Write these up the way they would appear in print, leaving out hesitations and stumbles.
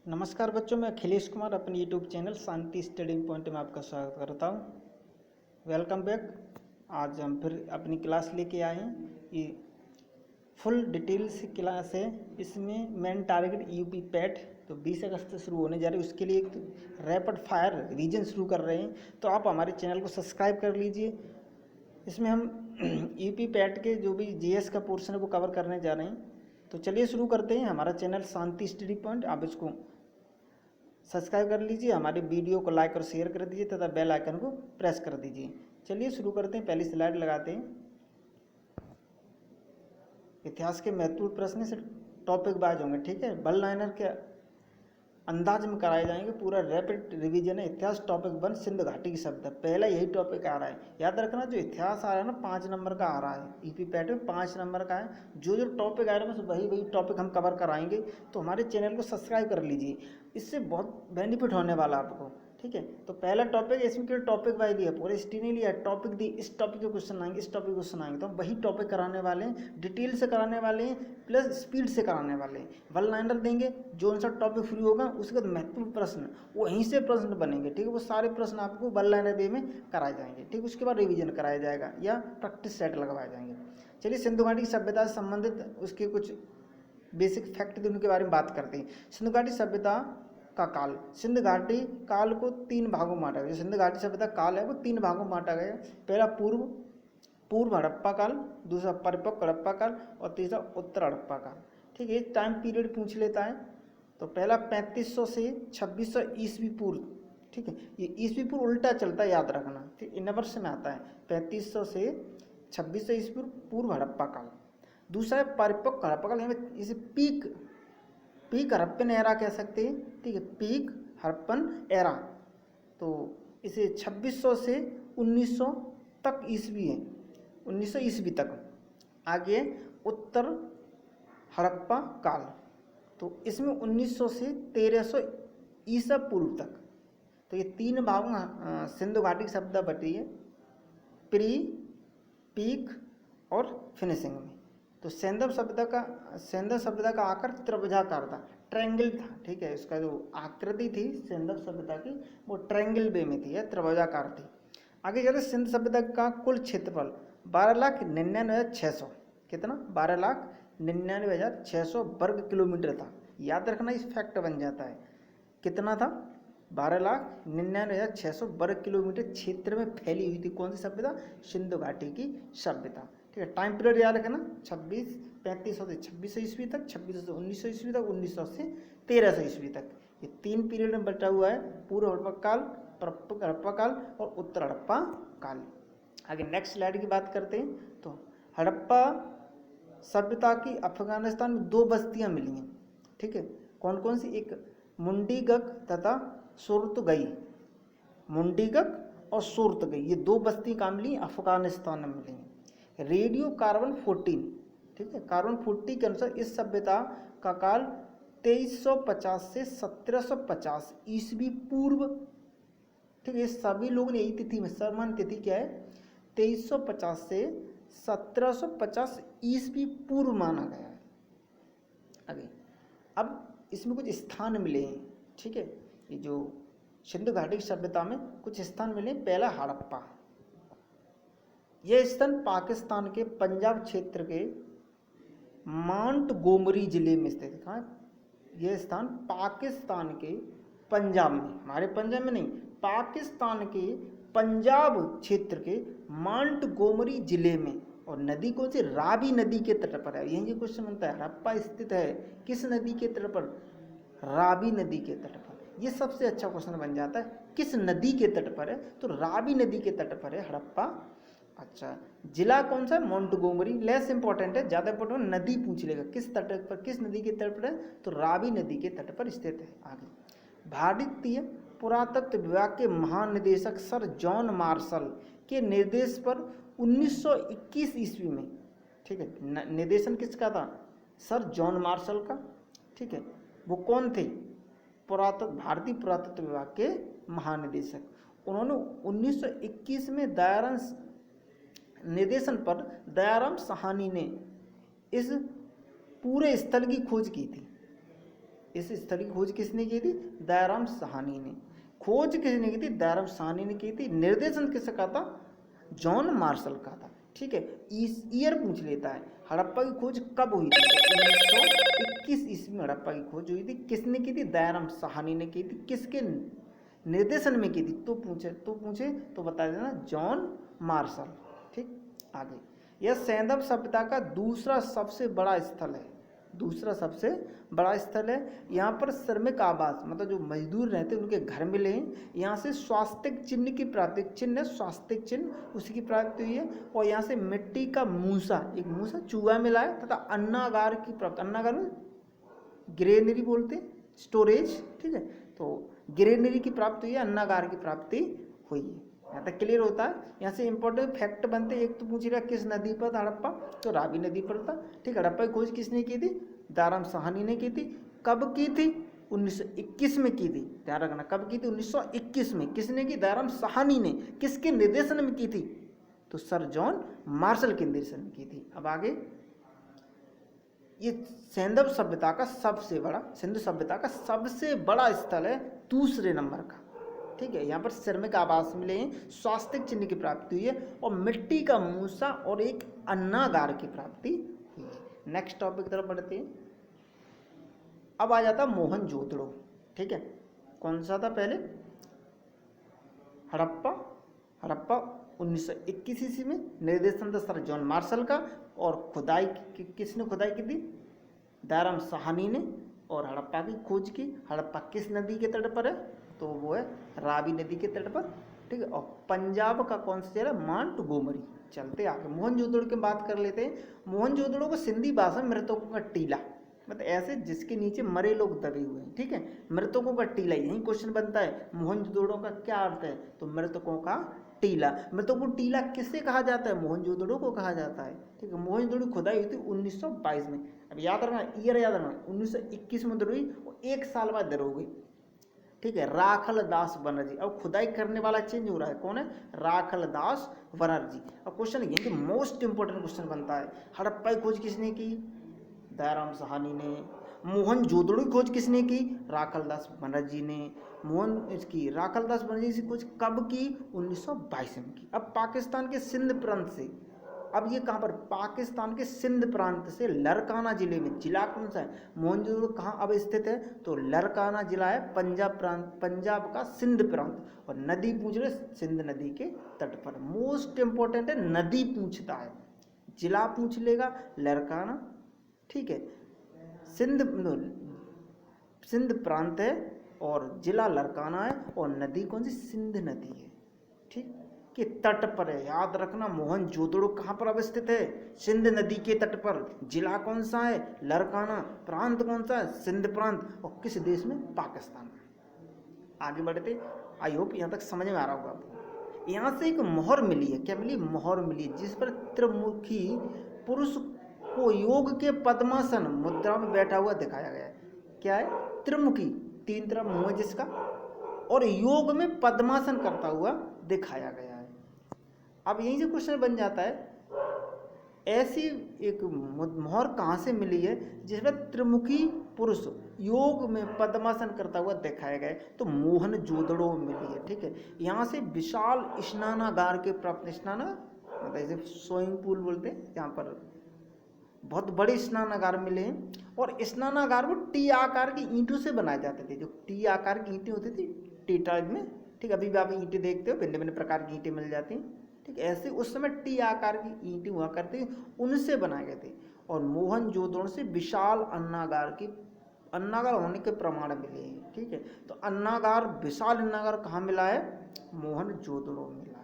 नमस्कार बच्चों, मैं अखिलेश कुमार अपने यूट्यूब चैनल शांति स्टडी पॉइंट में आपका स्वागत करता हूँ। Welcome back. आज हम फिर अपनी क्लास लेके आए हैं। ये फुल डिटेल्स क्लास है। इसमें मेन टारगेट यूपी पैट तो 20 अगस्त से शुरू होने जा रही है। उसके लिए एक रैपिड फायर रिवीजन शुरू कर रहे हैं, तो आप हमारे चैनल को सब्सक्राइब कर लीजिए। इसमें हम यूपी पैट के जो भी जीएस का पोर्शन है वो कवर करने जा रहे हैं। तो चलिए शुरू करते हैं। हमारा चैनल शांति स्टडी पॉइंट, आप इसको सब्सक्राइब कर लीजिए, हमारे वीडियो को लाइक और शेयर कर दीजिए तथा बेल आइकन को प्रेस कर दीजिए। चलिए शुरू करते हैं। पहली स्लाइड लगाते हैं। इतिहास के महत्वपूर्ण प्रश्न से टॉपिक वाइज होंगे, ठीक है। बल लाइनर के अंदाज में कराए जाएंगे। पूरा रैपिड रिवीजन है। इतिहास टॉपिक 1 सिंधु घाटी की सभ्यता, पहला यही टॉपिक आ रहा है। याद रखना, जो इतिहास आ रहा है ना 5 नंबर का आ रहा है। ईपी पैट में 5 नंबर का है। जो टॉपिक आ रहा है वही टॉपिक हम कवर कराएंगे। तो हमारे चैनल को सब्सक्राइब कर लीजिए, इससे बहुत बेनिफिट होने वाला आपको, ठीक है। तो पहला टॉपिक, इसमें केवल टॉपिक वाइज दिया, पूरे हिस्ट्री नहीं लिया। टॉपिक दी, इस टॉपिक के क्वेश्चन आएंगे, इस टॉपिक क्वेश्चन आएंगे, तो हम वही टॉपिक कराने वाले हैं। डिटेल से कराने वाले हैं, प्लस स्पीड से कराने वाले हैं। वन लाइनर देंगे, जो उनसा टॉपिक फ्री होगा उसके बाद महत्वपूर्ण प्रश्न वहीं से प्रश्न बनेंगे, ठीक है। वो सारे प्रश्न आपको वन लाइनर वे में कराए जाएंगे, ठीक। उसके बाद रिवीजन कराया जाएगा या प्रैक्टिस सेट लगवाए जाएंगे। चलिए सिंधु घाटी की सभ्यता से संबंधित उसके कुछ बेसिक फैक्ट उनके बारे में बात करते हैं। सिंधु घाटी सभ्यता का काल, सिंधु घाटी काल को 3 भागों में बांटा गया। सिंधु घाटी सभ्यता काल है वो 3 भागों में बांटा गया। पहला पूर्व हड़प्पा काल, दूसरा परिपक्व हड़प्पा काल और तीसरा उत्तर हड़प्पा काल, ठीक है। टाइम पीरियड पूछ लेता है। तो पहला 3500 से 2600 ईस्वी पूर्व, ठीक है। ये ईस्वी पूर्व उल्टा चलता है, याद रखना, ठीक। इन वर्ष में आता है 3500 से 2600 ईस्वी पूर्व हड़प्पा काल। दूसरा है परिपक्व हड़प्पा काल, इसे पीक हड़प्पन एरा कह सकते हैं, ठीक है। पीक हड़प्पन एरा, तो इसे 2600 से 1900 तक ईस्वी है, 1900 ईस्वी तक। आगे उत्तर हड़प्पा काल, तो इसमें 1900 से 1300 ईसा पूर्व तक। तो ये 3 भागों में सिंधु घाटी की सभ्यता बटी है, प्री, पीक और फिनिशिंग में। तो सैंधव सभ्यता का आकार त्रिभुजाकार था, ट्रायंगल था, ठीक है। उसका जो आकृति थी सैंधव सभ्यता की वो ट्रायंगल वे में थी या त्रिभुजाकार थी। आगे चलते सिंधु सभ्यता का कुल क्षेत्रफल 12,99,600, कितना 12,99,600 वर्ग किलोमीटर था। याद रखना, इस फैक्ट बन जाता है। कितना था? 12,99,600 वर्ग किलोमीटर क्षेत्र में फैली हुई थी कौन सी सभ्यता? सिंधु घाटी की सभ्यता, ठीक है। टाइम पीरियड याद रखना, 3500 से 2600 ईस्वी तक, 2600 से 1900 ईस्वी तक, 1900 से 1300 ईस्वी तक। ये 3 पीरियड में बटा हुआ है, पूर्व हड़प्पा काल, परिपक्व हड़प्पा काल और उत्तर हड़प्पा काल। आगे नेक्स्ट स्लाइड की बात करते हैं। तो हड़प्पा सभ्यता की अफगानिस्तान में 2 बस्तियां मिली हैं, ठीक है। कौन कौन सी? एक मुंडीगक तथा सुरतगई। मुंडीगक और सुरतगई, ये 2 बस्ती कहाँ मिली? अफगानिस्तान में मिली हैं। रेडियो कार्बन 14, ठीक है। कार्बन 40 के अनुसार इस सभ्यता का काल 2350 से 1750 ईस्वी पूर्व, ठीक है। सभी लोगों ने यही तिथि में, समान तिथि क्या है? 2350 से 1750 ईस्वी पूर्व माना गया है। आगे अब इसमें कुछ स्थान मिले हैं, ठीक है। ये जो सिंधु घाटी की सभ्यता में कुछ स्थान मिले। पहला हड़प्पा, यह स्थान पाकिस्तान के पंजाब क्षेत्र के माउंट गोमरी जिले में स्थित है। कहाँ है यह स्थान? पाकिस्तान के पंजाब में, हमारे पंजाब में नहीं, पाकिस्तान के पंजाब क्षेत्र के माउंट गोमरी जिले में। और नदी कौन सी? रावी नदी के तट पर है। यही क्वेश्चन बनता है, हड़प्पा स्थित है किस नदी के तट पर? रावी नदी के तट पर। ये सबसे अच्छा क्वेश्चन बन जाता है, किस नदी के तट पर है? तो रावी नदी के तट पर है हड़प्पा। अच्छा, जिला कौन सा? मोंटगोमरी। लेस इंपॉर्टेंट है, ज़्यादा इंपॉर्टेंट नदी पूछ लेगा, किस तट पर, किस नदी के तट पर है? तो रावी नदी के तट पर स्थित है। आगे भारतीय पुरातत्व विभाग के महानिदेशक सर जॉन मार्शल के निर्देश पर 1921 ईस्वी में, ठीक है, निर्देशन किसका था? सर जॉन मार्शल का, ठीक है। वो कौन थे? भारतीय पुरातत्व विभाग के महानिदेशक। उन्होंने 1921 में दयाराम निर्देशन पर दयाराम साहनी ने इस पूरे स्थल की खोज की थी। इस स्थल की खोज किसने की थी? दयाराम साहनी ने। खोज किसने की थी? दयाराम साहनी ने की थी। निर्देशन किसका था? जॉन मार्शल का था। ठीक है, इस ईयर पूछ लेता है। हड़प्पा की खोज कब हुई थी? 1921 ईस्वी में हड़प्पा की खोज हुई थी। किसने की थी? दयाराम साहनी ने की थी। किसके निर्देशन में की थी? तो पूछे तो बता देना, जॉन मार्शल। ठीक, आगे, यह सैंधव सभ्यता का दूसरा सबसे बड़ा स्थल है। दूसरा सबसे बड़ा स्थल है। यहाँ पर श्रमिक आवास, मतलब जो मजदूर रहते हैं उनके घर मिले हैं। यहाँ से स्वास्तिक चिन्ह की प्राप्ति, चिन्ह स्वास्तिक चिन्ह, उसकी प्राप्ति हुई है। और यहाँ से मिट्टी का मूसा, एक मूसा चूहा मिला है, तथा अन्नागार की प्राप्ति, अन्नागार में ग्रेनरी बोलते हैं, स्टोरेज। ठीक है, तो ग्रेनरी की प्राप्ति हुई है, अन्नागार की प्राप्ति हुई है। यहाँ तक क्लियर होता है। यहाँ से इंपॉर्टेंट फैक्ट बनते हैं। एक तो पूछ रहा किस नदी पर था हड़प्पा, तो रावी नदी पर था। ठीक, हड़प्पा की खोज किसने की थी? दयाराम साहनी ने की थी। कब की थी? 1921 में की थी। ध्यान रखना, कब की थी? 1921 में। किसने की? दयाराम साहनी ने। किसके निर्देशन में की थी? तो सर जॉन मार्शल के निर्देशन में की थी। अब आगे, ये सैंधव सभ्यता का सबसे बड़ा, सिंधु सभ्यता का सबसे बड़ा स्थल है, दूसरे नंबर का। ठीक है, यहाँ पर श्रमिक आवास मिले हैं, स्वास्तिक चिन्ह की प्राप्ति हुई है, और मिट्टी का मूसा और एक अन्नागार की प्राप्ति हुई है। नेक्स्ट टॉपिक की तरफ बढ़ते हैं। अब आ जाता मोहनजोदड़ो। ठीक है, कौन सा था पहले? हड़प्पा। हड़प्पा 1921 ईस्वी में, निर्देशन था सर जॉन मार्शल का, और खुदाई किसने खुदाई की थी? दयाराम साहनी ने। और हड़प्पा की खोज की। हड़प्पा किस नदी के तट पर है? तो वो है रावी नदी के तट पर। ठीक है, और पंजाब का कौन सा शहर है? मांटगोमरी। चलते आगे मोहनजोदड़ो की बात कर लेते हैं। मोहनजोदड़ो को सिंधी भाषा में मृतकों का टीला, मतलब ऐसे जिसके नीचे मरे लोग दबे हुए हैं। ठीक है, मृतकों का टीला, यही क्वेश्चन बनता है। मोहनजोदड़ो का क्या अर्थ है? तो मृतकों का टीला। मृतकों को टीला किससे कहा जाता है? मोहनजोदड़ो को कहा जाता है। ठीक है, मोहनजोदड़ो खुदाई हुई थी 1922 में। अब याद रखना, ईयर याद रखना, 1921 में दर हुई और 1 साल बाद दर हो गई। ठीक है, राखल दास बनर्जी। अब खुदाई करने वाला चेंज हो रहा है, कौन है? राखल दास बनर्जी। अब क्वेश्चन ये कि मोस्ट इंपोर्टेंट क्वेश्चन बनता है, हड़प्पा की खोज किसने की? दयाराम साहनी ने। मोहनजोदड़ो की खोज किसने की? राखल दास बनर्जी ने। इसकी राखल दास बनर्जी की खोज कब की? 1922 में की। अब पाकिस्तान के सिंध प्रांत से, अब ये कहाँ पर? पाकिस्तान के सिंध प्रांत से लरकाना जिले में, जिला कौन सा है? मोहनजोदड़ो कहाँ अब स्थित है? तो लरकाना जिला है, पंजाब प्रांत, पंजाब का सिंध प्रांत। और नदी पूछ रहे, सिंध नदी के तट पर। मोस्ट इंपोर्टेंट है, नदी पूछता है। जिला पूछ लेगा लरकाना। ठीक है, सिंध प्रांत है और जिला लरकाना है, और नदी कौन सी? सिंध नदी है। ठीक, के तट पर है। याद रखना, मोहनजोदड़ो कहाँ पर अवस्थित है? सिंध नदी के तट पर। जिला कौन सा है? लरकाना। प्रांत कौन सा है? सिंध प्रांत। और किस देश में? पाकिस्तान में। आगे बढ़ते, आई होप यहाँ तक समझ में आ रहा होगा आपको। यहाँ से एक मोहर मिली है। क्या मिली? मोहर मिली, जिस पर त्रिमुखी पुरुष को योग के पद्मासन मुद्रा में बैठा हुआ दिखाया गया है। क्या है? त्रिमुखी, 3 तरफ मुंह है जिसका, और योग में पद्मासन करता हुआ दिखाया गया है। अब यहीं से क्वेश्चन बन जाता है, ऐसी एक मोहर कहाँ से मिली है जिसमें त्रिमुखी पुरुष योग में पद्मासन करता हुआ दिखाया गया है? तो मोहनजोदड़ो में मिली है। ठीक है, यहाँ से विशाल स्नानागार के प्राप्त, स्नाना मतलब जैसे स्विमिंग पूल बोलते हैं, यहाँ पर बहुत बड़े स्नानागार मिले हैं। और स्नानागार वो टी आकार की ईंटों से बनाए जाते थे। जो टी आकार की ईंटें होती थी टी टाइप में, ठीक, अभी भी आप ईंटें देखते हो, भिन्न भिन्न प्रकार की ईंटें मिल जाती हैं। ठीक, ऐसे उस समय टी आकार की ईंटें हुआ करती, उनसे बनाए गए थे। और मोहनजोदड़ो से विशाल अन्नागार होने के प्रमाण मिले हैं। ठीक है, तो अन्नागार, विशाल अन्नागार कहाँ मिला है? मोहनजोदड़ो में मिला है।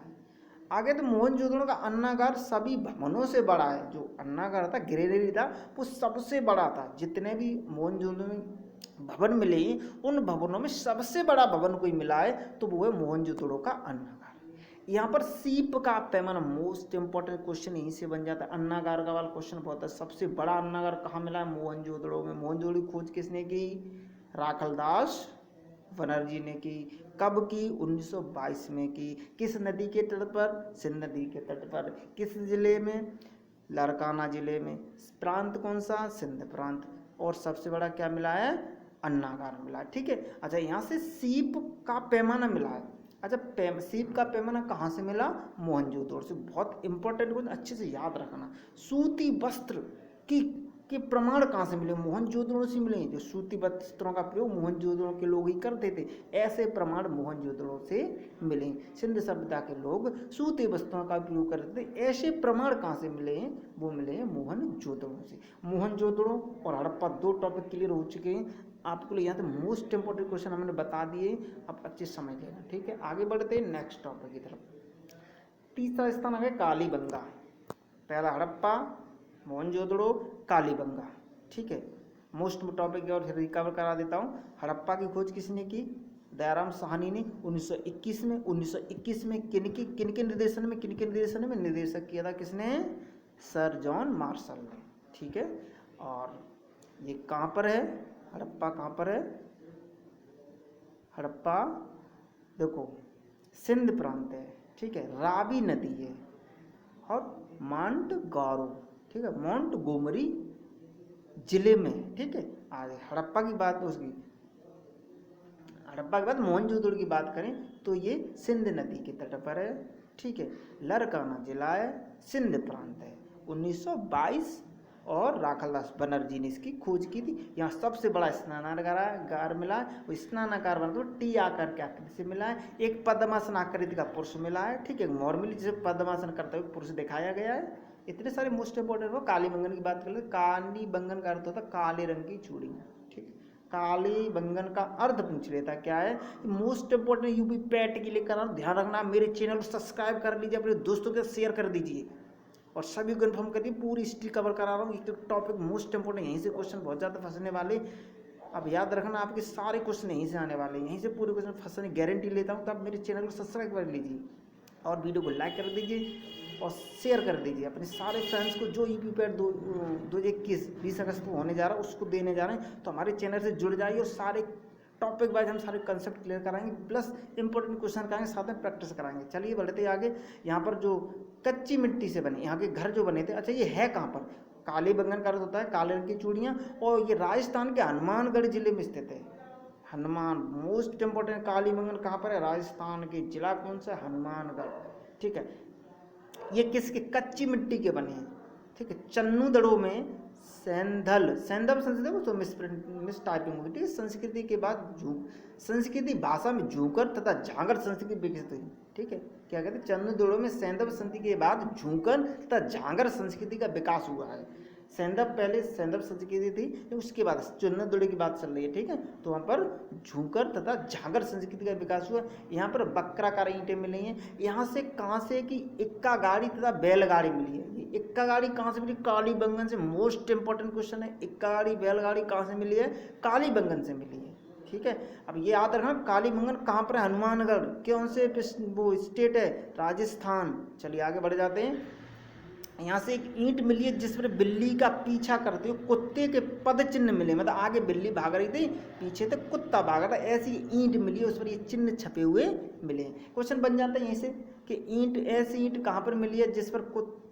आगे, तो मोहनजोदड़ो का अन्नागार सभी भवनों से बड़ा है। जो अन्नागार था, ग्रेनरी था, वो सबसे बड़ा था। जितने भी मोहनजोदड़ो में भवन मिले, उन भवनों में सबसे बड़ा भवन कोई मिला है तो वो है मोहनजोदड़ो का अन्नागार। यहाँ पर सीप का पैमाना, मोस्ट इंपॉर्टेंट क्वेश्चन यहीं से बन जाता है। अन्नागार का वाला क्वेश्चन बहुत है। सबसे बड़ा अन्नागार कहाँ मिला है? मोहनजोदड़ो में। मोहनजोदड़ो की खोज किसने की? राखल दास बनर्जी ने की। कब की? 1922 में की। किस नदी के तट पर? सिंध नदी के तट पर। किस जिले में? लरकाना जिले में। प्रांत कौन सा? सिंध प्रांत। और सबसे बड़ा क्या मिला है? अन्नागार मिला है, ठीक है। अच्छा, यहाँ से सीप का पैमाना मिला है। अच्छा, सीप का पैमाना कहाँ से मिला? मोहनजोदड़ो से। बहुत इंपॉर्टेंट क्वेश्चन, अच्छे से याद रखना। सूती वस्त्र की के प्रमाण कहाँ से मिले? मोहनजोदड़ो से मिले। जो सूती वस्त्रों का प्रयोग मोहनजोदड़ो के लोग ही करते थे, ऐसे प्रमाण मोहनजोदड़ो से मिले। सिंध सभ्यता के लोग सूती वस्त्रों का प्रयोग करते थे, ऐसे प्रमाण कहाँ से मिले हैं? वो मिले हैं मोहनजोदड़ो से। मोहनजोदड़ो और हड़प्पा 2 टॉपिक क्लियर हो चुके हैं आपके लिए। यहाँ से मोस्ट इंपॉर्टेंट क्वेश्चन हमने बता दिए, अब अच्छे से समझ लेना, ठीक है। आगे बढ़ते हैं नेक्स्ट टॉपिक की तरफ। तीसरा स्थान है कालीबंगा। पहला हड़प्पा, मोहनजोदड़ो, कालीबंगा, ठीक है। मोस्ट टॉपिक और रिकवर करा देता हूँ। हड़प्पा की खोज किसने की? दयाराम साहनी ने 1921 में। 1921 में किनके निर्देशन में निर्देशक किया था? किसने? सर जॉन मार्शल ने, ठीक है। और ये कहाँ पर है? हड़प्पा कहाँ पर है? हड़प्पा देखो सिंध प्रांत है, ठीक है। रावी नदी है और माउंट गारो, ठीक है, माउंट गोमरी जिले में, ठीक है। आज हड़प्पा की बात, उसकी हड़प्पा के बाद मोहनजोदड़ो की बात करें तो ये सिंध नदी के तट पर है, ठीक है। लरकाना जिला है, सिंध प्रांत है। 1922 और राखलदास बनर्जी ने इसकी खोज की थी। यहाँ सबसे बड़ा स्नानागार मिला है। वो स्नानागार बना तो टी आकार के आकृति से मिला है। एक पद्मासन आकृति का पुरुष मिला है, ठीक है। मोर मिली जिसे पद्मासन करते हुए पुरुष दिखाया गया है। इतने सारे मोस्ट इंपोर्टेंट हो। कालीबंगन की बात कर ले, कालीबंगन का अर्थ होता है काले रंग की चूड़ियाँ, ठीक है। कालीबंगन का अर्थ पूछ लेता क्या है? मोस्ट इंपोर्टेंट यूपी पैट के लिए करना, ध्यान रखना। मेरे चैनल को सब्सक्राइब कर लीजिए, अपने दोस्तों के साथ शेयर कर दीजिए और सभी को इन्फॉर्म करिए। पूरी हिस्ट्री कवर करा रहा हूँ, एक टॉपिक मोस्ट इंपोर्टेंट, यहीं से क्वेश्चन बहुत ज़्यादा फंसने वाले। अब याद रखना, आपके सारे क्वेश्चन यहीं से आने वाले, यहीं से पूरे क्वेश्चन फंसने गारंटी लेता हूँ। तो आप मेरे चैनल को सब्सक्राइब कर लीजिए और वीडियो को लाइक कर दीजिए और शेयर कर दीजिए अपने सारे फ्रेंड्स को। जो यूपी पैट 2021 अगस्त को होने जा रहा है उसको देने जा रहे हैं, तो हमारे चैनल से जुड़ जाइए और सारे टॉपिक वाइज हम सारे कंसेप्ट क्लियर कराएंगे, प्लस इंपॉर्टेंट क्वेश्चन कराएंगे, साथ में प्रैक्टिस कराएंगे। चलिए बढ़ते आगे। यहाँ पर जो कच्ची मिट्टी से बने यहाँ के घर जो बने थे, अच्छा ये है कहाँ पर? कालीबंगन का अर्थ होता है काले रंग की चूड़ियाँ, और ये राजस्थान के हनुमानगढ़ जिले में स्थित है। Hanuman most important. कालीबंगन कहाँ पर है? राजस्थान के जिला कौन सा? हनुमानगढ़, ठीक है। ये किसके? कच्ची मिट्टी के बने हैं, ठीक है। चन्नूदड़ो में सैंधल संस्कृति को तो मिस टाइपिंग हुई, ठीक है। संस्कृति के बाद संस्कृति भाषा में झूकर तथा झांगर संस्कृति विकसित हुई, ठीक है। क्या कहते हैं? चन्नूदड़ो में सैंधव संस्कृति के बाद झूकर तथा झांगर संस्कृति का विकास हुआ है। पहले सैंधव संस्कृति थी, उसके बाद चन्नूदड़ो की बात चल रही है, ठीक है। तो वहाँ पर झूकर तथा झांगर संस्कृति का विकास हुआ। यहाँ पर वक्राकार ईंटें मिली हैं। यहाँ से कहाँ से कि इक्का गाड़ी तथा बैलगाड़ी मिली है। ये इक्का गाड़ी कहाँ से मिली? कालीबंगन से। मोस्ट इंपॉर्टेंट क्वेश्चन है, इक्का गाड़ी बैलगाड़ी कहाँ से मिली है? कालीबंगन से मिली है, ठीक है। अब ये याद रखना, कालीबंगन कहाँ पर है? हनुमानगढ़। कौन से वो स्टेट है? राजस्थान। चलिए आगे बढ़ जाते हैं। यहाँ से एक ईंट मिली है जिस पर बिल्ली का पीछा करते हुए कुत्ते के पद चिन्ह मिले, मतलब आगे बिल्ली भाग रही थी, पीछे से कुत्ता भाग रहा था, ऐसी ईंट मिली है, उस पर ये चिन्ह छपे हुए मिले। क्वेश्चन बन जाता है यहीं से कि ऐसी ईंट कहाँ पर मिली है जिस पर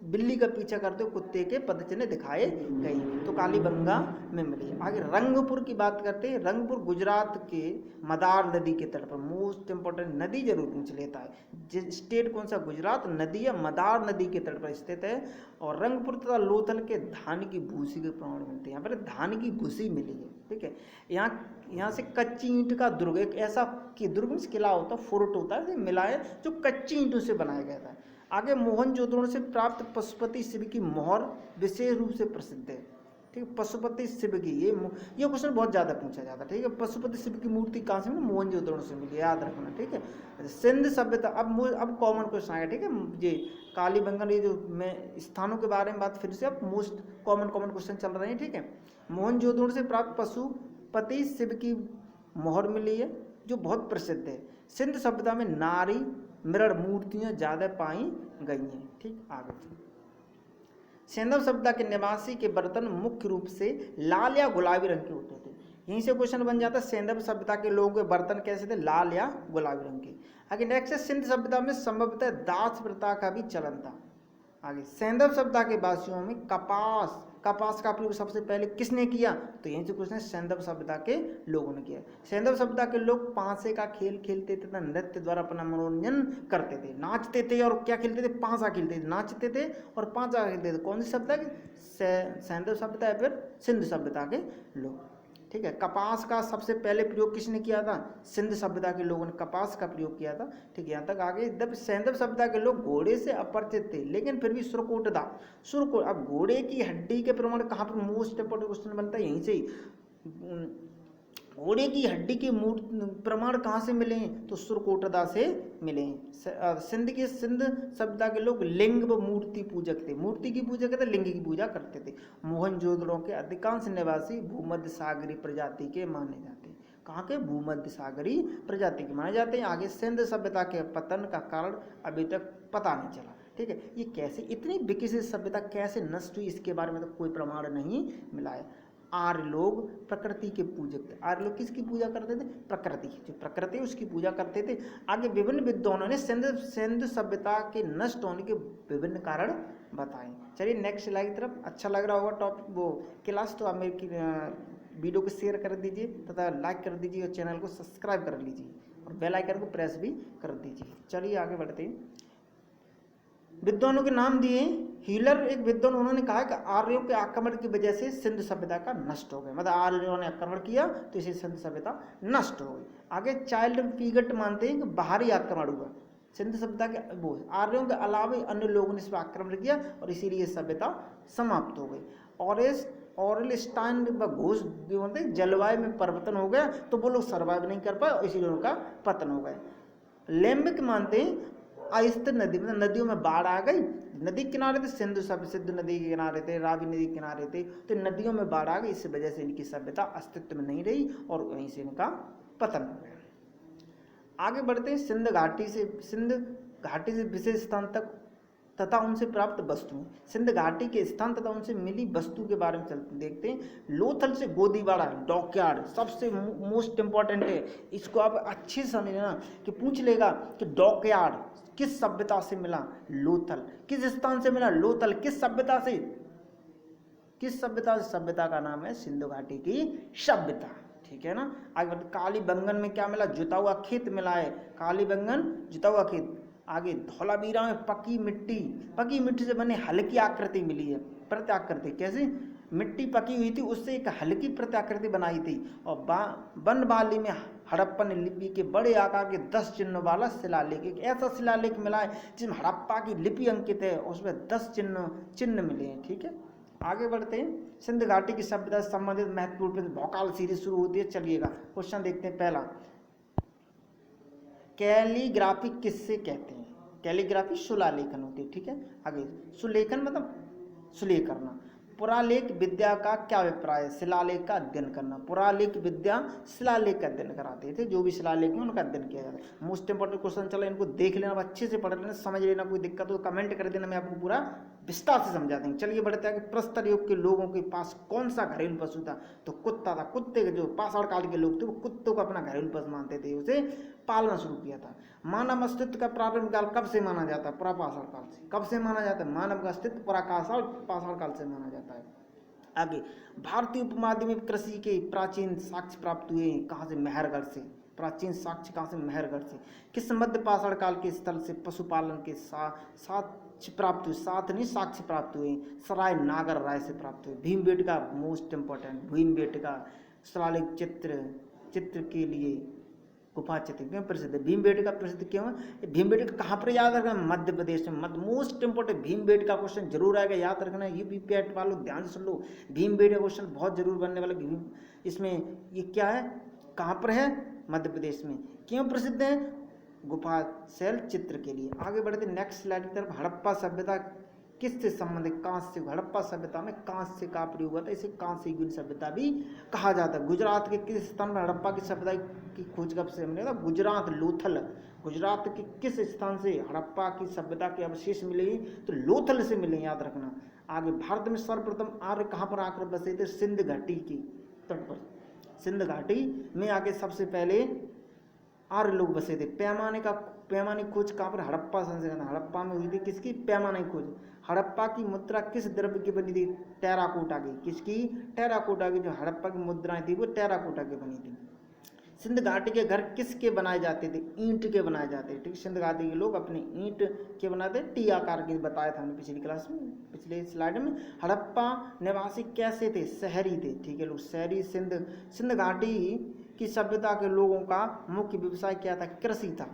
बिल्ली का पीछा करते हुए कुत्ते के पद चिन्ह दिखाए गए, तो कालीबंगा में मिली है। आगे रंगपुर की बात करते हैं। रंगपुर गुजरात के मदार नदी के तट पर, मोस्ट इंपॉर्टेंट नदी जरूर पूछ लेता है। स्टेट कौन सा? गुजरात। नदी है मदार नदी के तट पर स्थित है। और रंगपुर तथा लोथल के धान की भूसी के प्रमाण मिलते हैं। यहाँ पर धान की भूसी मिली है, ठीक है। यहाँ से कच्ची ईंट का दुर्ग, एक ऐसा कि दुर्ग में किला होता है, फोर्ट होता है, मिला है जो कच्ची ईंटों से बनाया गया था। आगे मोहनजोदड़ो से प्राप्त पशुपति शिव की मोहर विशेष रूप से प्रसिद्ध है, ठीक है। पशुपति शिव की ये क्वेश्चन बहुत ज़्यादा पूछा जाता है, ठीक है। पशुपति शिव की मूर्ति कहाँ से मिली? मोहनजोदड़ो से मिली, याद रखना, ठीक है। सिंध सभ्यता, अब कॉमन क्वेश्चन आएगा, ठीक है। ये कालीबंगन, ये जो मैं स्थानों के बारे में बात फिर से, अब मोस्ट कॉमन क्वेश्चन चल रहे हैं, ठीक है। मोहनजोदड़ो से प्राप्त पशुपति शिव की मोहर मिली है जो बहुत प्रसिद्ध है। सिंध सभ्यता में नारी मृण मूर्तियाँ ज़्यादा पाई गई हैं, ठीक। आगे सैंधव सभ्यता के निवासी के बर्तन मुख्य रूप से लाल या गुलाबी रंग के होते थे। यहीं से क्वेश्चन बन जाता है, सैंधव सभ्यता के लोगों के बर्तन कैसे थे? लाल या गुलाबी रंग के। आगे नेक्स्ट है, सिंध सभ्यता में संभवतः दास प्रथा का भी चलन था। आगे सैंधव सभ्यता के वासियों में कपास का प्रयोग सबसे पहले किसने किया, तो यहीं से क्वेश्चन है, सैंधव सभ्यता के लोगों ने किया। सैंधव सभ्यता के लोग पांसे का खेल खेलते थे तथा नृत्य द्वारा अपना मनोरंजन करते थे, नाचते थे और क्या खेलते थे, पांसा खेलते थे, नाचते थे और पांसा खेलते थे। कौन सी सभ्यता की, सैंधव सभ्यता या फिर सिंधु सभ्यता के लोग, ठीक है। कपास का सबसे पहले प्रयोग किसने किया था, सिंध सभ्यता के लोगों ने कपास का प्रयोग किया था, ठीक है। यहाँ तक आगे, जब सैंधव सभ्यता के लोग घोड़े से अपरिचित थे लेकिन फिर भी सुरकोटदा, अब घोड़े की हड्डी के प्रमाण कहाँ पर, मोस्ट इंपोर्टेंट क्वेश्चन बनता है यहीं से ही, घोड़े की हड्डी के प्रमाण कहाँ से मिले हैं, तो सुरकोटदा से मिले हैं। सिंध सभ्यता के लोग लिंग व मूर्ति पूजक थे, मूर्ति की पूजा करते, लिंग की पूजा करते थे। मोहनजोदड़ो के अधिकांश निवासी भूमध्य सागरीय प्रजाति के माने जाते हैं, कहाँ के, भूमध्य सागरीय प्रजाति के माने जाते हैं। आगे, सिंध सभ्यता के पतन का कारण अभी तक पता नहीं चला, ठीक है। ये कैसे, इतनी विकसित सभ्यता कैसे नष्ट हुई, इसके बारे में तो कोई प्रमाण नहीं मिला है। आर्य लोग प्रकृति के पूजक थे, आर्य लोग किसकी पूजा करते थे, प्रकृति, जो प्रकृति उसकी पूजा करते थे। आगे विभिन्न विद्वानों ने सिंधु सभ्यता के नष्ट होने के विभिन्न कारण बताए। चलिए नेक्स्ट स्लाइड की तरफ। अच्छा लग रहा होगा टॉपिक वो क्लास, तो आप मेरी वीडियो को शेयर कर दीजिए तथा लाइक कर दीजिए और चैनल को सब्सक्राइब कर लीजिए और बेल आइकन को प्रेस भी कर दीजिए। चलिए आगे बढ़ते हैं। विद्वानों के नाम दिए, हीलर एक विद्वान, उन्होंने कहा कि आर्यों के आक्रमण की वजह से सिंधु सभ्यता का नष्ट हो गया, मतलब आर्यों ने आक्रमण किया तो इसे सिंधु सभ्यता नष्ट हो गई। आगे चाइल्ड पीगट मानते हैं कि बाहरी आक्रमण हुआ, सिंधु सभ्यता के वो आर्यों के अलावा अन्य लोगों ने इस पर आक्रमण किया और इसीलिए सभ्यता समाप्त हो गई। ऑरेलस्टाइन व घोष जो बोलते हैं जलवायु में परिवर्तन हो गया तो वो लोग सर्वाइव नहीं कर पाए और इसीलिए उनका पतन हो गया। लेम्बिक मानते हैं अस्थिर नदी, मतलब नदियों में बाढ़ आ गई, नदी किनारे थे, सिंधु नदी के किनारे थे, रावी नदी के किनारे थे, तो नदियों में बाढ़ आ गई, इस वजह से इनकी सभ्यता अस्तित्व में नहीं रही और वहीं से इनका पतन हो गया। आगे बढ़ते हैं। सिंध घाटी से विशेष स्थान तक तथा उनसे प्राप्त वस्तुएं, सिंध घाटी के स्थान तथा उनसे मिली वस्तु के बारे में देखते हैं। लोथल से गोदीवाड़ा, डॉकयार्ड सबसे मोस्ट इंपॉर्टेंट है, इसको आप अच्छे से समझना कि पूछ लेगा कि डॉकयार्ड किस सभ्यता से मिला, लोथल किस स्थान से मिला, लोथल किस सभ्यता से, सभ्यता का नाम है सिंधु घाटी की सभ्यता, ठीक है ना। आगे बढ़ते, कालीबंगन में क्या मिला, जुता हुआ खेत मिला है, कालीबंगन जुता हुआ खेत। आगे धौलावीरा में पकी मिट्टी से बने हल्की आकृति मिली है, प्रत्याकृति, कैसे, मिट्टी पकी हुई थी उससे एक हल्की प्रत्याकृति बनाई थी। और बनवाली में हड़प्पन लिपि के बड़े आकार के 10 चिन्ह वाला शिलालेख, एक ऐसा शिलालेख मिला है जिसमें हड़प्पा की लिपि अंकित है, उसमें 10 चिन्ह मिले हैं, ठीक है। आगे बढ़ते हैं। सिंध घाटी की सभ्यता से संबंधित महत्वपूर्ण भौकाल सीरीज शुरू होती है। चलिएगा क्वेश्चन देखते हैं। पहला, कैलीग्राफी किससे कहते हैं, कैलीग्राफी शिलालेखन होती है, ठीक है। आगे, सुलेखन मतलब सुलेख करना। पुरालेख विद्या का क्या अभिप्राय है, शिलालेख का अध्ययन करना। पुरालेख विद्या शिलालेख का अध्ययन कराते थे, जो भी शिलालेख है उनका अध्ययन किया जाता है। मोस्ट इंपॉर्टेंट क्वेश्चन, चलो इनको देख लेना, अच्छे से पढ़ लेना, समझ लेना, कोई दिक्कत हो कमेंट कर देना, मैं आपको पूरा विस्तार से समझा देंगे। चलिए बढ़ते हैं कि प्रस्तर युग के लोगों के पास कौन सा घरेलू पशु था, तो कुत्ता था। कुत्ते के, जो पाषाण काल के लोग थे वो कुत्तों को अपना घरेलू पशु मानते थे, उसे पालना शुरू किया था। मानव अस्तित्व का प्रारंभ काल कब से माना जाता है, पुरापाषाण काल से। कब से माना जाता है, मानव का अस्तित्व पुरापाषाण काल से माना जाता है। आगे, भारतीय उपमहाद्वीप में कृषि के प्राचीन साक्ष्य प्राप्त हुए, कहाँ से, मेहरगढ़ से। प्राचीन साक्ष्य कहाँ से, मेहरगढ़ से। किस मध्य पाषाण काल के स्थल से पशुपालन के साक्ष्य प्राप्त हुए, साक्ष्य प्राप्त हुए, सराय नागर राय से प्राप्त हुए। भीमबेटका मोस्ट इंपॉर्टेंट, भीमबेटका शिलालेख चित्र के लिए गुफा चित्र क्यों प्रसिद्ध है, भीमबेटका प्रसिद्ध क्यों है। भीमबेटका कहाँ पर याद रखना, मध्य प्रदेश में, मोस्ट इंपॉर्टेंट भीमबेटका क्वेश्चन जरूर आएगा, याद रखना। यूपीपीएट वालों ध्यान से सुन लो, भीमबेटका क्वेश्चन बहुत जरूर बनने वाला। इसमें ये क्या है, कहाँ पर है, मध्य प्रदेश में। क्यों प्रसिद्ध है, गुफा शैल चित्र के लिए। आगे बढ़ते नेक्स्ट स्लाइड की तरफ। हड़प्पा सभ्यता किससे संबंधित, कांस्य। हड़प्पा सभ्यता में कांस्य का प्रयोग हुआ था, इसे कांस्य युगीन सभ्यता भी कहा जाता है। गुजरात के किस स्थान पर हड़प्पा की सभ्यता की खोज कब से मिलेगा, गुजरात, लोथल। गुजरात के किस स्थान से हड़प्पा की सभ्यता के अवशेष मिले, तो लोथल से मिले, याद रखना। आगे, भारत में सर्वप्रथम आर्य कहाँ पर आकर बसे थे, सिंध घाटी की तट पर। सिंध घाटी में आगे सबसे पहले आर्य लोग बसे थे। पैमाने खोज कहाँ पर, हड़प्पा संस्कृति, हड़प्पा में हुई थी, किसकी, पैमाने की खोज। हड़प्पा की मुद्रा किस द्रव्य की बनी थी? टेराकोटा की। किसकी? टेराकोटा की। जो हड़प्पा की मुद्राएं थी वो टेराकोटा की बनी थी। सिंध घाटी के घर किसके बनाए जाते थे? ईंट के बनाए जाते थे। ठीक, सिंध घाटी के लोग अपने ईंट के बनाते, टी आकार के, बताया था हमने पिछली क्लास में, पिछले स्लाइड में। हड़प्पा निवासी कैसे थे? शहरी थे। ठीक है लोग, शहरी। सिंध घाटी की सभ्यता के लोगों का मुख्य व्यवसाय क्या था? कृषि था।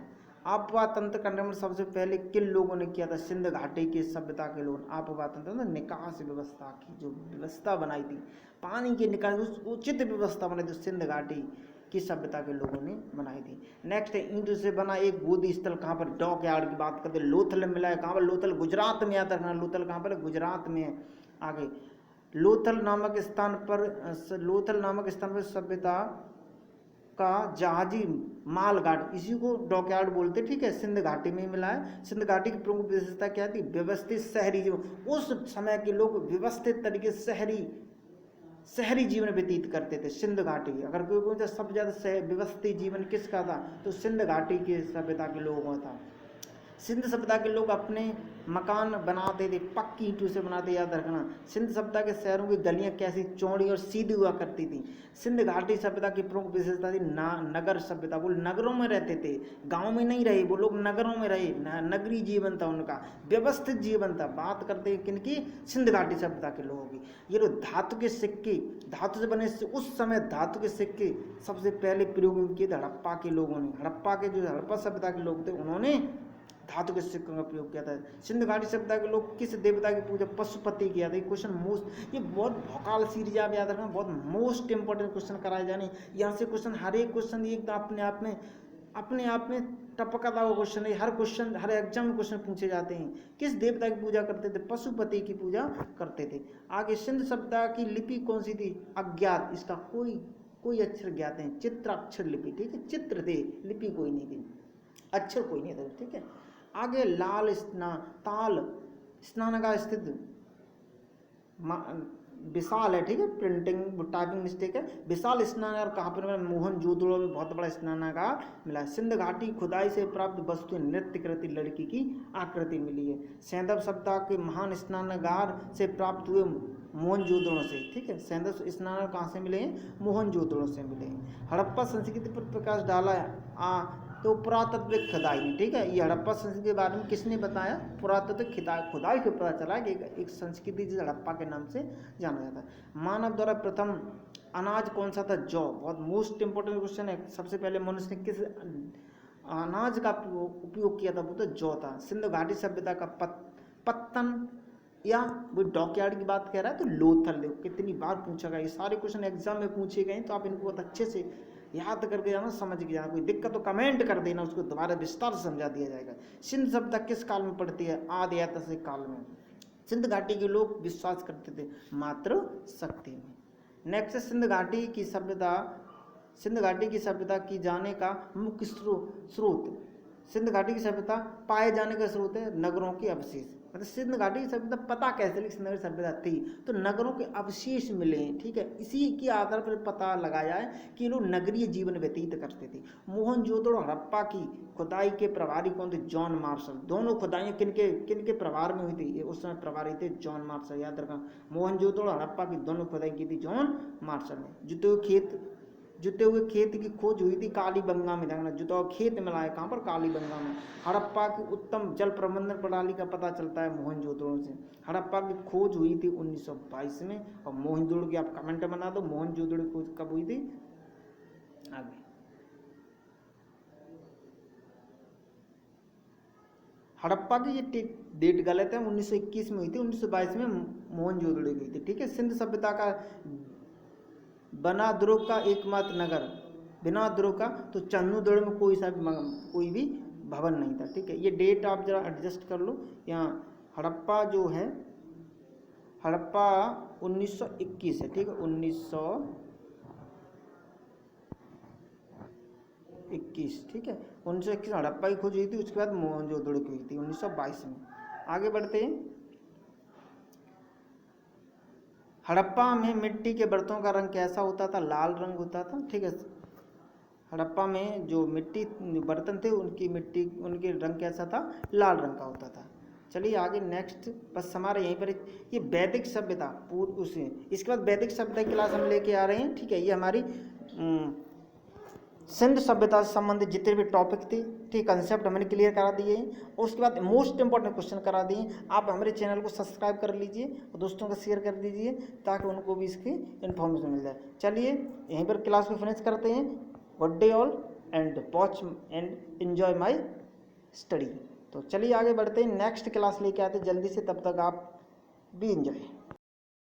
आपवा तंत्र का निर्माण सबसे पहले किन लोगों ने किया था? सिंध घाटी के सभ्यता के लोग। आपवा तंत्र, निकास व्यवस्था की जो व्यवस्था बनाई थी, पानी के निकास, उचित व्यवस्था बनाई थी, सिंध घाटी की सभ्यता के लोगों ने बनाई थी। नेक्स्ट है, ईंट से बना एक गोदी स्थल कहाँ पर? डॉक यार्ड की बात करते, लोथल में मिला है। कहाँ पर? लोथल, गुजरात में। याद रखना, लोथल कहाँ पर? गुजरात में। आगे, लोथल नामक स्थान पर सभ्यता का जहाजी माल घाट, इसी को डॉकयार्ड बोलते। ठीक है, सिंध घाटी में मिला है। सिंध घाटी की प्रमुख विशेषता क्या थी? व्यवस्थित शहरी जीवन। उस समय के लोग व्यवस्थित तरीके से शहरी जीवन व्यतीत करते थे। सिंध घाटी, अगर कोई पूछे सबसे ज्यादा व्यवस्थित जीवन किसका था, तो सिंध घाटी के सभ्यता के लोगों का था। सिंध सभ्यता के लोग अपने मकान बनाते थे, पक्की ईंटों से बनाते। याद रखना, सिंध सभ्यता के शहरों की गलियां कैसी? चौड़ी और सीधी हुआ करती थी। सिंध घाटी सभ्यता की प्रमुख विशेषता थी नगर सभ्यता। वो नगरों में रहते थे, गांव में नहीं रहे, वो लोग नगरों में रहे। नगरीय जीवन था उनका, व्यवस्थित जीवन था। बात करते हैं किनकी? सिंध घाटी सभ्यता के लोगों की। ये लोग धातु के सिक्के, धातु से बने, उस समय धातु के सिक्के सबसे पहले प्रयोग किए थे हड़प्पा के लोगों ने। हड़प्पा सभ्यता के लोग थे, उन्होंने धातु के सिक्कों का प्रयोग किया था। सिंध घाटी सभ्यता के लोग किस देवता की पूजा? पशुपति किया था। ये क्वेश्चन मोस्ट, ये बहुत भौकाल सीरीज आप याद रखना, बहुत मोस्ट इंपॉर्टेंट क्वेश्चन कराए जाने। यहाँ से क्वेश्चन, हर एक क्वेश्चन एक अपने आप में टपका हुआ क्वेश्चन है। हर क्वेश्चन, हर एग्जाम में क्वेश्चन पूछे जाते हैं। किस देवता की पूजा करते थे? पशुपति की पूजा करते थे। आगे, सिंध सभ्यता की लिपि कौन सी थी? अज्ञात, इसका कोई अक्षर ज्ञात है। चित्राक्षर लिपि। ठीक है, चित्र थे, लिपि कोई नहीं थी, अक्षर कोई नहीं था। ठीक है, आगे, ताल स्नानगार स्थित विशाल है। ठीक है, प्रिंटिंग टाइपिंग मिस्टेक है। विशाल स्नानगार कहाँ पर मिला? मोहनजोदड़ो में बहुत बड़ा स्नानागार मिला है। सिंध घाटी खुदाई से प्राप्त वस्तु नृत्य करती लड़की की आकृति मिली है। सैंधव सभ्यता के महान स्नानागार से प्राप्त हुए मोहनजोदड़ो से। ठीक है, सैंधव स्नानागार कहाँ से मिले हैं? मोहनजोदड़ो से मिले हैं। हड़प्पा संस्कृति पर प्रकाश डाला है तो पुरातत्विक खुदाई ने। ठीक है, ये हड़प्पा संस्कृति के बारे में किसने बताया? पुरातत्विक खुदाई से पता चला कि एक संस्कृति जिसे हड़प्पा के नाम से जाना जाता है। मानव द्वारा प्रथम अनाज कौन सा था? जौ। बहुत मोस्ट इंपोर्टेंट क्वेश्चन है। सबसे पहले मनुष्य ने किस अनाज का उपयोग किया था? वो तो जौ था। सिंध घाटी सभ्यता का पत्तन, या वो डॉकयार्ड की बात कह रहा है तो लोथल। देखो कितनी बार पूछा गया, ये सारे क्वेश्चन एग्जाम में पूछे गए, तो आप इनको बहुत अच्छे से याद करके जाना, समझ के जाना। कोई दिक्कत तो कमेंट कर देना, उसको दोबारा विस्तार से समझा दिया जाएगा। सिंध सभ्यता किस काल में पड़ती है? आदि ऐतिहासिक काल में। सिंध घाटी के लोग विश्वास करते थे मात्र शक्ति में। नेक्स्ट, सिंध घाटी की सभ्यता की जाने का मुख्य स्रोत। सिंध घाटी की सभ्यता पाए जाने का स्रोत है नगरों के अवशेष। मतलब सिंध घाटी की सभ्यता पता कैसे लगी? सिंध घाटी सभ्यता थी तो नगरों के अवशेष मिले हैं। ठीक है, इसी के आधार पर पता लगाया है कि लोग नगरीय जीवन व्यतीत करते थे। मोहनजोदड़ो हड़प्पा की खुदाई के प्रभारी कौन थे? John Marshall. दोनों खुदाइयाँ किनके प्रभार में हुई थी? उस समय प्रभारी थे जॉन मार्शल। याद रखना, मोहनजोदड़ो हड़प्पा की दोनों खुदाई की थी जॉन मार्शल ने। जुते हुए खेत की खोज हुई थी कालीबंगा में। देखना, जुता हुआ खेत मिला है कहाँ पर? कालीबंगा में। हड़प्पा की उत्तम जल प्रबंधन प्रणाली का पता चलता है मोहनजोदड़ो से। हड़प्पा की खोज हुई थी 1922 में। और मोहनजोदड़ो की आप कमेंट बना दो, मोहनजोदड़ो की खोज कब हुई थी? आगे, हड़प्पा की ये डेट गलत है, 1921 में हुई थी, 1922 में मोहनजोदड़ो की हुई थी। ठीक है, सिंध सभ्यता का बना दुर्ग का एकमात्र नगर, बिना दुर्ग का तो चन्नूदड़ में कोई भी भवन नहीं था। ठीक है, ये डेट आप जरा एडजस्ट कर लो। यहाँ हड़प्पा जो है, हड़प्पा 1921 है। ठीक है, 1921। ठीक है, 1921 हड़प्पा की खोज हुई थी, उसके बाद मोहनजोदड़ो की हुई थी 1922 में। आगे बढ़ते हैं। हड़प्पा में मिट्टी के बर्तनों का रंग कैसा होता था? लाल रंग होता था। ठीक है, हड़प्पा में जो मिट्टी बर्तन थे उनके रंग कैसा था? लाल रंग का होता था। चलिए आगे नेक्स्ट, बस हमारे यहीं पर ये वैदिक सभ्यता उसे, इसके बाद वैदिक सभ्यता की क्लास हम लेके आ रहे हैं, ठीक है। ये हमारी सिंध सभ्यता से संबंधित जितने भी टॉपिक थे, ठीक, कंसेप्ट हमने क्लियर करा दिए हैं, और उसके बाद मोस्ट इंपॉर्टेंट क्वेश्चन करा दिए। आप हमारे चैनल को सब्सक्राइब कर लीजिए और दोस्तों को शेयर कर दीजिए ताकि उनको भी इसकी इन्फॉर्मेशन मिल जाए। चलिए यहीं पर क्लास को फिनिश करते हैं। Good day all and watch and enjoy my study. तो चलिए आगे बढ़ते हैं, नेक्स्ट क्लास लेके आते हैं जल्दी से, तब तक आप भी एंजॉय।